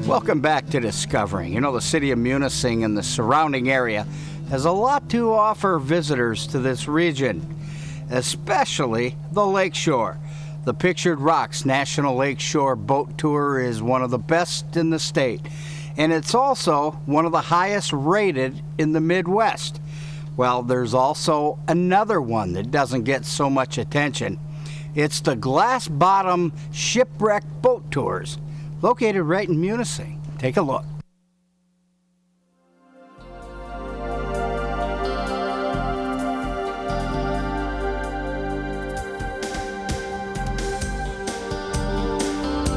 Welcome back to Discovering. You know, the city of Munising and the surrounding area has a lot to offer visitors to this region, especially the lakeshore. The Pictured Rocks National Lakeshore Boat Tour is one of the best in the state, and it's also one of the highest rated in the Midwest. Well, there's also another one that doesn't get so much attention. It's the Glass Bottom Shipwreck Boat Tours, located right in Munising. Take a look.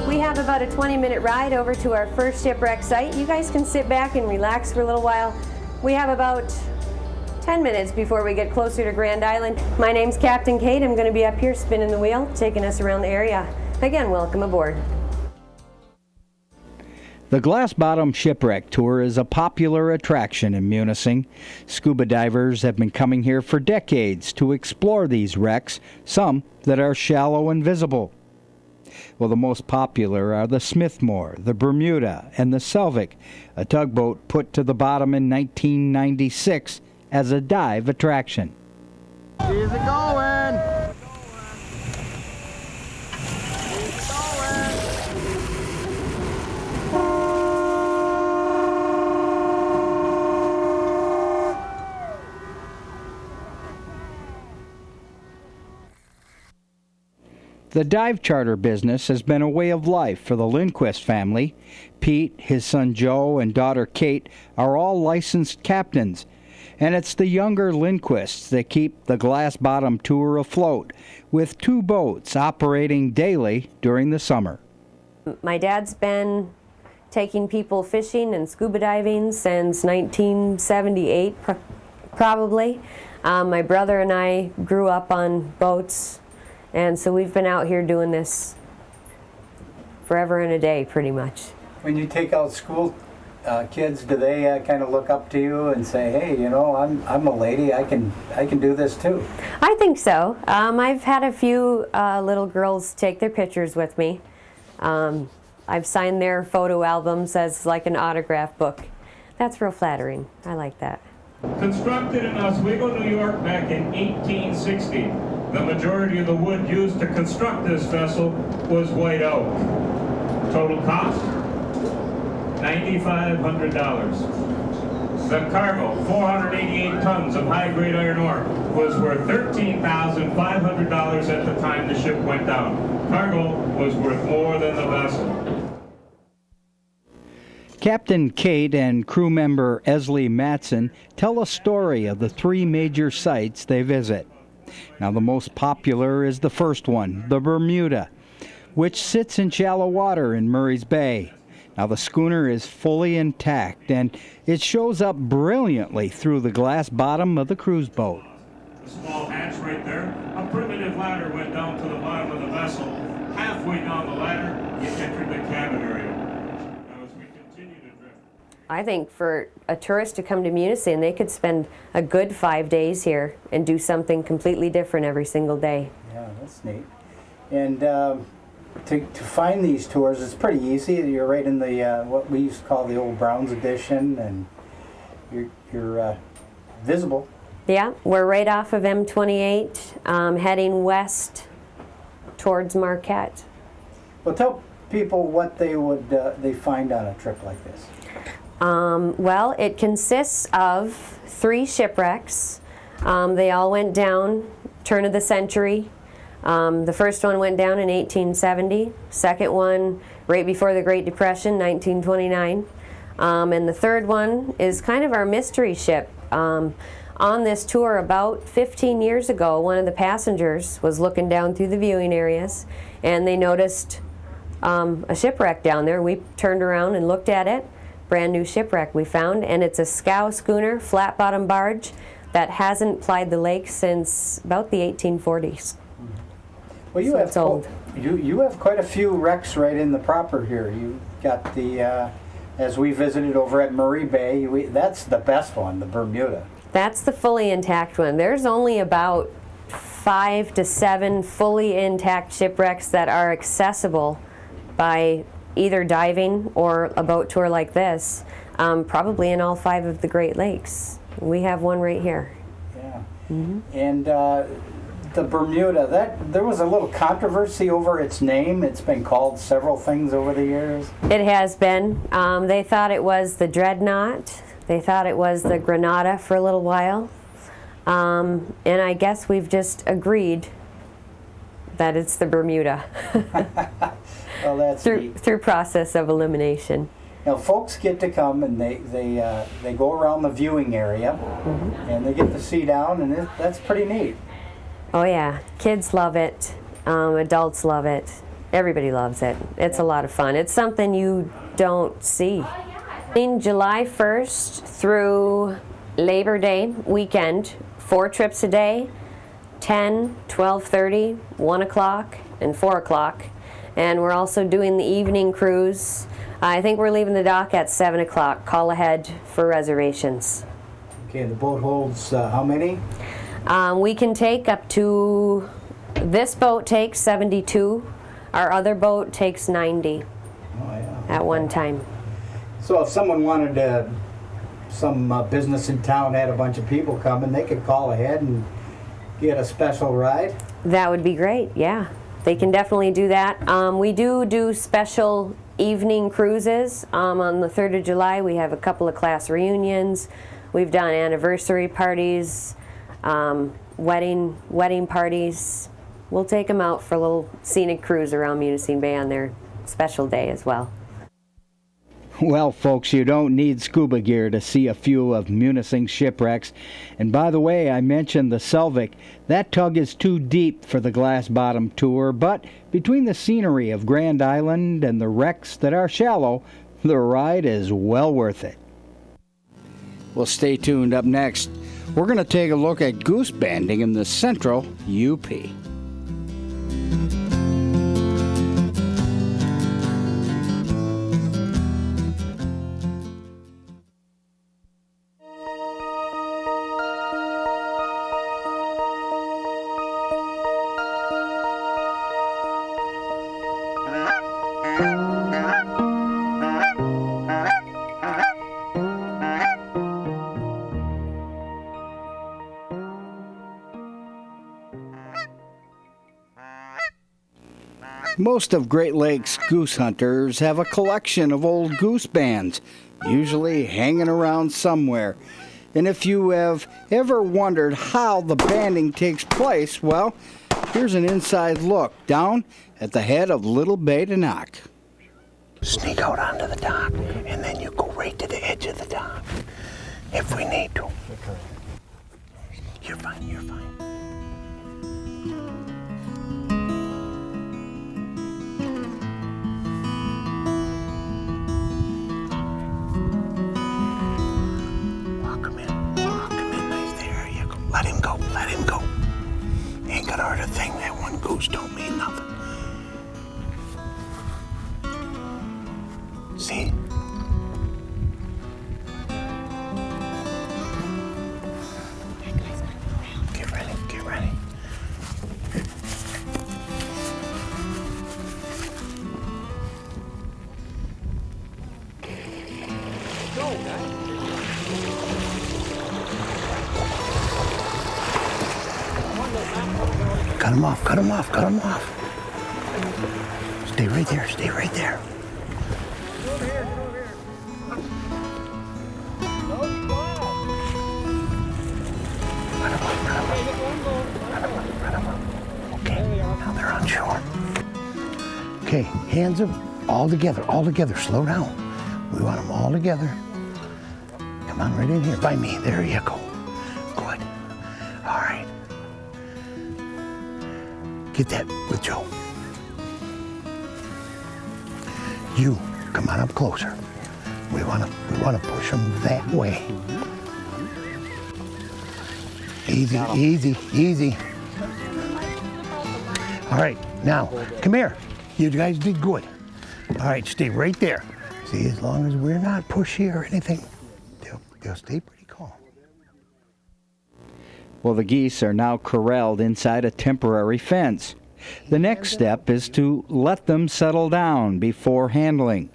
We have about a 20-minute ride over to our first shipwreck site. You guys can sit back and relax for a little while. We have about 10 minutes before we get closer to Grand Island. My name's Captain Kate. I'm going to be up here spinning the wheel, taking us around the area. Again, welcome aboard. The Glass Bottom Shipwreck Tour is a popular attraction in Munising. Scuba divers have been coming here for decades to explore these wrecks, some that are shallow and visible. Well, the most popular are the Smithmore, the Bermuda, and the Selvig, a tugboat put to the bottom in 1996 as a dive attraction. Easy going! The dive charter business has been a way of life for the Lindquist family. Pete, his son Joe, and daughter Kate are all licensed captains, and it's the younger Lindquists that keep the Glass Bottom Tour afloat, with 2 boats operating daily during the summer. My dad's been taking people fishing and scuba diving since 1978, probably. My brother and I grew up on boats. And so we've been out here doing this forever and a day, pretty much. When you take out school kids, do they kind of look up to you and say, "Hey, you know, I'm a lady. I can do this too"? I think so. I've had a few little girls take their pictures with me. I've signed their photo albums as like an autograph book. That's real flattering. I like that. Constructed in Oswego, New York, back in 1860. The majority of the wood used to construct this vessel was white oak. Total cost, $9,500. The cargo, 488 tons of high-grade iron ore, was worth $13,500 at the time the ship went down. Cargo was worth more than the vessel. Captain Kate and crew member Esley Matson tell a story of the 3 major sites they visit. Now, the most popular is the first one, the Bermuda, which sits in shallow water in Murray's Bay. Now, the schooner is fully intact, and it shows up brilliantly through the glass bottom of the cruise boat. The small hatch right there, a primitive ladder went down to the bottom of the vessel. Halfway down the ladder, you entered the cabin area. I think for a tourist to come to Munising, they could spend a good 5 days here and do something completely different every single day. Yeah, that's neat. And to find these tours, it's pretty easy. You're right in the what we used to call the old Browns edition, and you're visible. Yeah, we're right off of M28, heading west towards Marquette. Well, tell people what they would they find on a trip like this. Well, it consists of 3 shipwrecks. They all went down turn of the century. The first one went down in 1870. Second one right before the Great Depression, 1929. And the third one is kind of our mystery ship. On this tour about 15 years ago, one of the passengers was looking down through the viewing areas, and they noticed a shipwreck down there. We turned around and looked at it. Brand new shipwreck we found, and it's a scow schooner, flat bottom barge that hasn't plied the lake since about the 1840s. Well, you have old. You have quite a few wrecks right in the proper here. You got the as we visited over at Murray Bay. That's the best one, the Bermuda. That's the fully intact one. There's only about 5 to 7 fully intact shipwrecks that are accessible by either diving or a boat tour like this, probably in all 5 of the Great Lakes. We have one right here. Yeah. And the Bermuda, there was a little controversy over its name. It's been called several things over the years. It has been. They thought it was the Dreadnought. They thought it was the Granada for a little while. And I guess we've just agreed that it's the Bermuda. Well, that's neat. through process of elimination. Now, folks get to come and they go around the viewing area, and they get to see down, and that's pretty neat. Oh yeah, kids love it, adults love it, everybody loves it. It's a lot of fun. It's something you don't see. In July 1st through Labor Day weekend, 4 trips a day, 10, 12:30, 1 o'clock, and 4 o'clock. And we're also doing the evening cruise. I think we're leaving the dock at 7 o'clock. Call ahead for reservations. Okay, the boat holds how many? We can take up to, this boat takes 72. Our other boat takes 90 at one time. So if someone wanted some business in town had a bunch of people coming, they could call ahead and get a special ride? That would be great, yeah. They can definitely do that. We do special evening cruises. On the 3rd of July, we have a couple of class reunions. We've done anniversary parties, wedding parties. We'll take them out for a little scenic cruise around Munising Bay on their special day as well. Well, folks, you don't need scuba gear to see a few of Munising's shipwrecks. And by the way, I mentioned the Selvik. That tug is too deep for the glass bottom tour, but between the scenery of Grand Island and the wrecks that are shallow, the ride is well worth it. Well, stay tuned. Up next, we're going to take a look at goose banding in the central UP. Most of Great Lakes goose hunters have a collection of old goose bands, usually hanging around somewhere. And if you have ever wondered how the banding takes place, well, here's an inside look down at the head of Little Bay de Noc. Sneak out onto the dock, and then you go right to the edge of the dock, if we need to. You're fine, you're fine. Walk him in, nice, there you go. Let him go, let him go. Ain't gonna hurt a thing, that one goose don't mean nothing. See? Get ready, get ready. Cut him off, cut him off, cut him off. Stay right there, stay right there. Okay, now they're on shore. Okay, hands up, all together, slow down. We want them all together. Come on, right in here by me, there you go. Good, all right. Get that with Joe. You, come on up closer. We want to push them that way. Easy, easy, easy. All right, now, come here. You guys did good. All right, stay right there. See, as long as we're not pushy or anything, they'll stay pretty calm. Well, the geese are now corralled inside a temporary fence. The next step is to let them settle down before handling.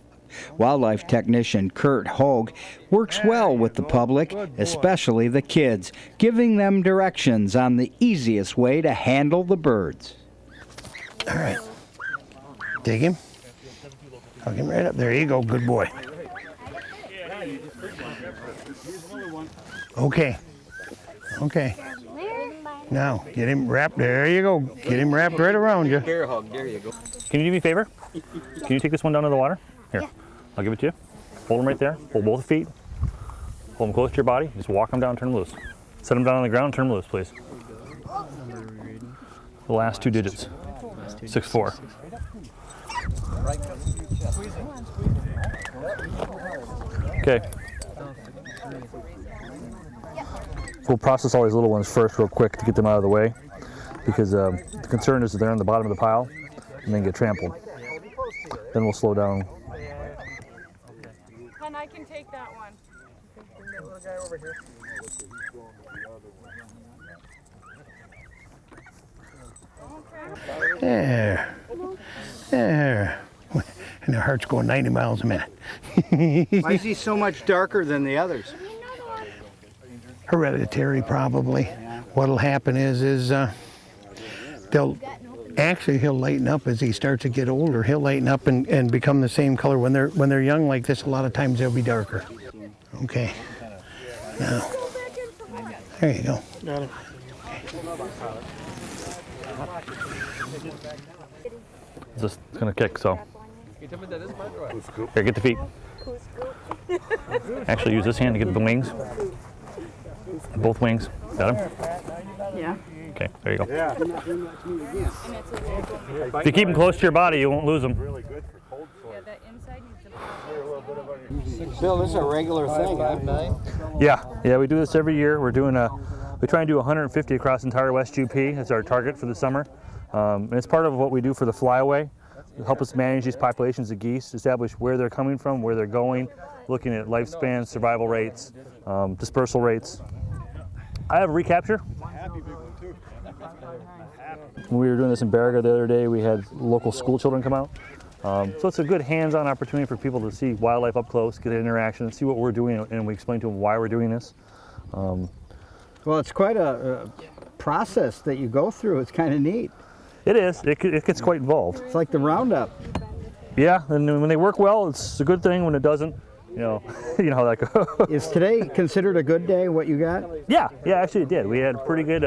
Wildlife technician Kurt Hogue works well with the public, especially the kids, giving them directions on the easiest way to handle the birds. All right. Take him. Hook him right up. There you go. Good boy. Okay. Okay. Now, get him wrapped. There you go. Get him wrapped right around you. Bear hug, there you go. Can you do me a favor? Can you take this one down to the water? Here, I'll give it to you. Hold him right there. Hold both feet. Hold him close to your body. Just walk him down, turn him loose. Set him down on the ground, turn him loose, please. The last 2 digits. 6'4". Okay. We'll process all these little ones first real quick to get them out of the way, because the concern is that they're on the bottom of the pile and then get trampled. Then we'll slow down. And I can take that one. There. There. And their heart's going 90 miles a minute. Why is he so much darker than the others? Hereditary, probably. What'll happen is he'll lighten up as he starts to get older. He'll lighten up and become the same color. When they're young like this, a lot of times they'll be darker. Okay. Now, there you go. Got it. Just gonna kick, so. Here, get the feet. Actually, use this hand to get the wings. Both wings. Got them? Yeah. Okay, there you go. If you keep them close to your body, you won't lose them. Yeah, that inside needs to Bill, this is a regular thing, huh? Yeah, we do this every year. We try and do 150 across the entire West UP. That's our target for the summer. And it's part of what we do for the flyaway. Help us manage these populations of geese, establish where they're coming from, where they're going, looking at lifespan, survival rates, dispersal rates. I have a recapture. When we were doing this in Baraga the other day, we had local school children come out. So it's a good hands-on opportunity for people to see wildlife up close, get an interaction, see what we're doing, and we explain to them why we're doing this. Well, it's quite a process that you go through. It's kind of neat. It is. It gets quite involved. It's like the roundup. Yeah, and when they work well, it's a good thing. When it doesn't, you know how that goes. Is today considered a good day, what you got? Yeah, actually it did. We had pretty good,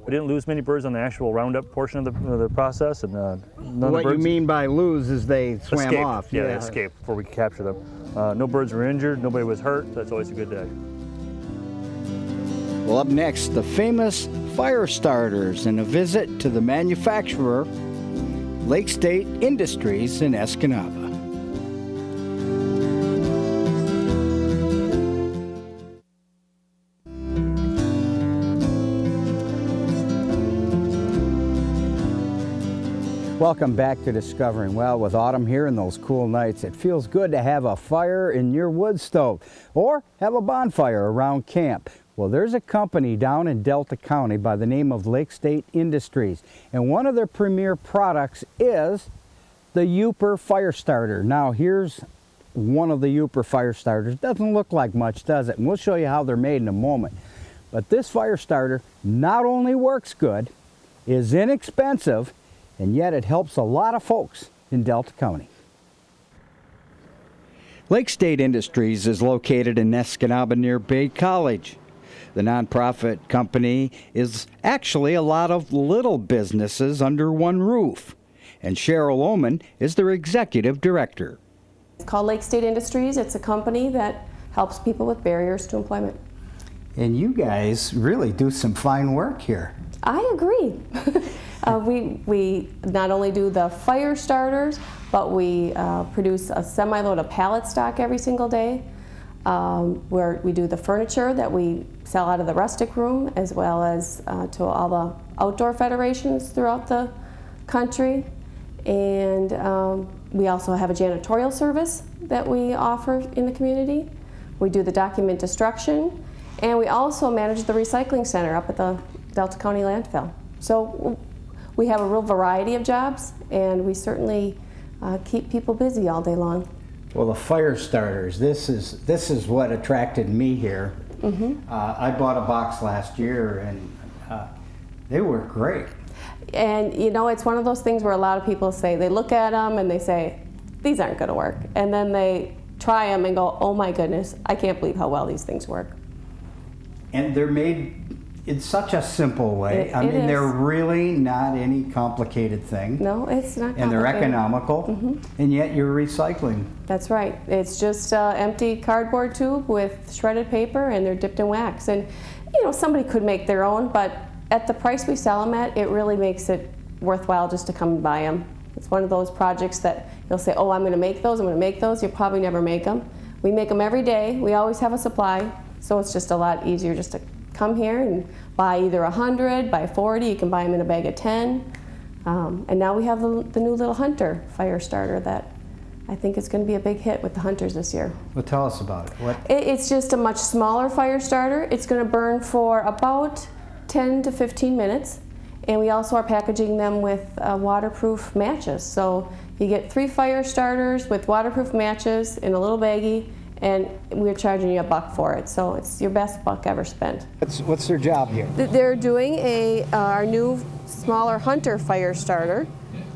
we didn't lose many birds on the actual roundup portion of the process. And none of the What birds you mean by lose is they swam escaped. off. Yeah, they escaped before we could capture them. No birds were injured, nobody was hurt. That's always a good day. Well, up next, the famous fire starters and a visit to the manufacturer, Lake State Industries in Escanaba. Welcome back to Discovering. Well, with autumn here and those cool nights, it feels good to have a fire in your wood stove or have a bonfire around camp. Well, there's a company down in Delta County by the name of Lake State Industries, and one of their premier products is the Uper Fire Starter. Now, here's one of the Uper Fire Starters. Doesn't look like much, does it? And we'll show you how they're made in a moment. But this fire starter not only works good, is inexpensive, and yet it helps a lot of folks in Delta County. Lake State Industries is located in Escanaba near Bay College. The nonprofit company is actually a lot of little businesses under one roof, and Cheryl Oman is their executive director. It's called Lake State Industries. It's a company that helps people with barriers to employment. And you guys really do some fine work here. I agree. We not only do the fire starters, but we produce a semi-load of pallet stock every single day, where we do the furniture that we sell out of the rustic room, as well as to all the outdoor federations throughout the country. And we also have a janitorial service that we offer in the community. We do the document destruction, and we also manage the recycling center up at the Delta County landfill. So we have a real variety of jobs, and we certainly keep people busy all day long. Well, the fire starters, this is what attracted me here. I bought a box last year, and they work great. And you know, it's one of those things where a lot of people say, they look at them and they say, these aren't going to work. And then they try them and go, oh my goodness, I can't believe how well these things work. And they're made in such a simple way. It I mean, is. they're really not any complicated thing. No, it's not complicated. And they're economical, and yet you're recycling. That's right. It's just an empty cardboard tube with shredded paper, and they're dipped in wax. And you know, somebody could make their own, but at the price we sell them at, it really makes it worthwhile just to come and buy them. It's one of those projects that you'll say, oh, I'm going to make those, I'm going to make those. You'll probably never make them. We make them every day. We always have a supply, so it's just a lot easier just to come here and buy either 100, buy 40. You can buy them in a bag of 10. And now we have the new little Hunter fire starter that I think is going to be a big hit with the Hunters this year. Well, tell us about it. It's just a much smaller fire starter. It's going to burn for about 10 to 15 minutes. And we also are packaging them with waterproof matches. So you get 3 fire starters with waterproof matches in a little baggie, and we're charging you $1 for it. So it's your best buck ever spent. What's their job here? They're doing our new smaller Hunter fire starter.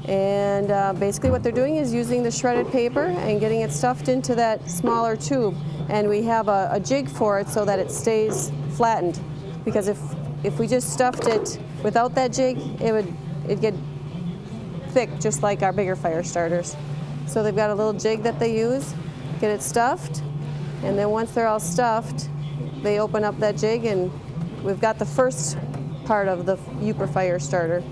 And basically what they're doing is using the shredded paper and getting it stuffed into that smaller tube. And we have a jig for it so that it stays flattened. Because if we just stuffed it without that jig, it'd get thick, just like our bigger fire starters. So they've got a little jig that they use, get it stuffed, and then once they're all stuffed, they open up that jig, and we've got the first part of the Yooper fire starter.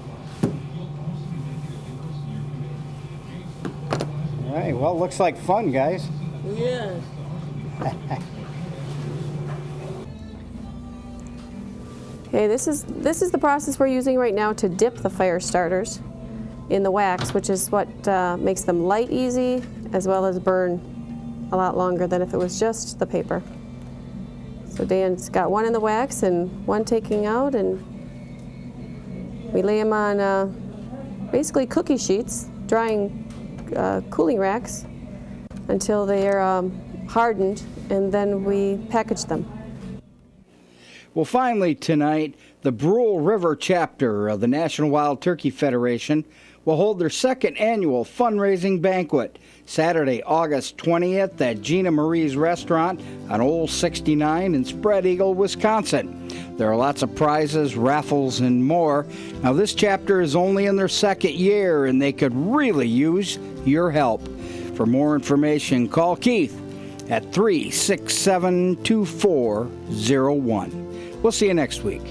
All right, well, it looks like fun, guys. Yeah. Okay, this is the process we're using right now to dip the fire starters in the wax, which is what makes them light easy, as well as burn a lot longer than if it was just the paper. So Dan's got one in the wax and one taking out, and we lay them on basically cookie sheets, drying cooling racks until they are hardened, and then we package them. Well, finally tonight, the Brule River chapter of the National Wild Turkey Federation will hold their second annual fundraising banquet Saturday, August 20th at Gina Marie's Restaurant on Old 69 in Spread Eagle, Wisconsin. There are lots of prizes, raffles, and more. Now, this chapter is only in their second year, and they could really use your help. For more information, call Keith at 367-2401. We'll see you next week.